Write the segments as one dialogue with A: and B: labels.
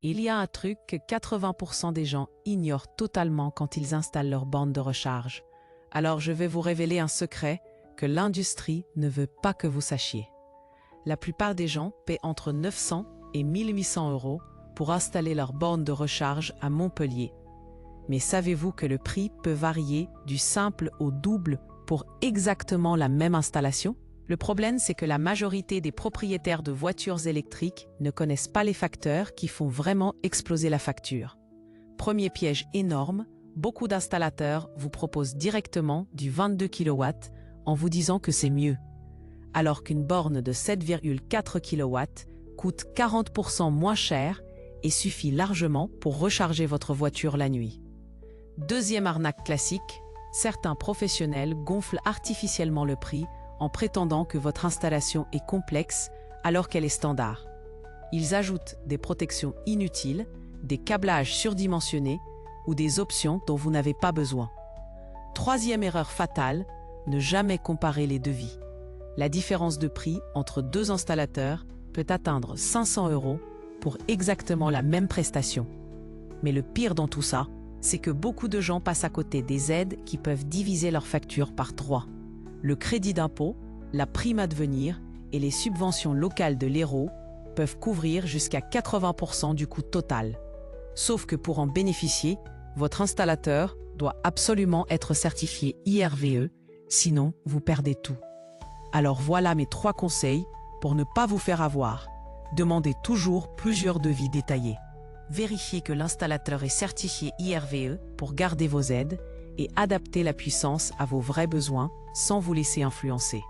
A: Il y a un truc que 80% des gens ignorent totalement quand ils installent leur borne de recharge. Alors je vais vous révéler un secret que l'industrie ne veut pas que vous sachiez. La plupart des gens paient entre 900 et 1800 € pour installer leur borne de recharge à Montpellier. Mais savez-vous que le prix peut varier du simple au double pour exactement la même installation? Le problème, c'est que la majorité des propriétaires de voitures électriques ne connaissent pas les facteurs qui font vraiment exploser la facture. Premier piège énorme, beaucoup d'installateurs vous proposent directement du 22 kW en vous disant que c'est mieux, alors qu'une borne de 7,4 kW coûte 40% moins cher et suffit largement pour recharger votre voiture la nuit. Deuxième arnaque classique, certains professionnels gonflent artificiellement le prix en prétendant que votre installation est complexe alors qu'elle est standard. Ils ajoutent des protections inutiles, des câblages surdimensionnés ou des options dont vous n'avez pas besoin. Troisième erreur fatale, ne jamais comparer les devis. La différence de prix entre deux installateurs peut atteindre 500 € pour exactement la même prestation. Mais le pire dans tout ça, c'est que beaucoup de gens passent à côté des aides qui peuvent diviser leur facture par 3. Le crédit d'impôt, la prime à devenir et les subventions locales de l'Hérault peuvent couvrir jusqu'à 80% du coût total. Sauf que pour en bénéficier, votre installateur doit absolument être certifié IRVE, sinon vous perdez tout. Alors voilà mes 3 conseils pour ne pas vous faire avoir. Demandez toujours plusieurs devis détaillés. Vérifiez que l'installateur est certifié IRVE pour garder vos aides et adapter la puissance à vos vrais besoins sans vous laisser influencer.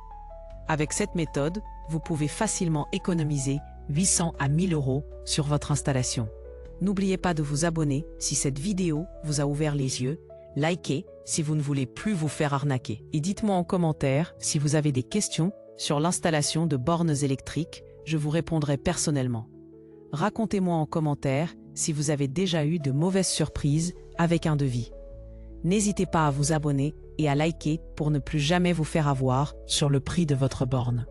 A: Avec cette méthode, vous pouvez facilement économiser 800 à 1000 € sur votre installation. N'oubliez pas de vous abonner si cette vidéo vous a ouvert les yeux, likez si vous ne voulez plus vous faire arnaquer. Et dites-moi en commentaire si vous avez des questions sur l'installation de bornes électriques, je vous répondrai personnellement. Racontez-moi en commentaire si vous avez déjà eu de mauvaises surprises avec un devis. N'hésitez pas à vous abonner et à liker pour ne plus jamais vous faire avoir sur le prix de votre borne.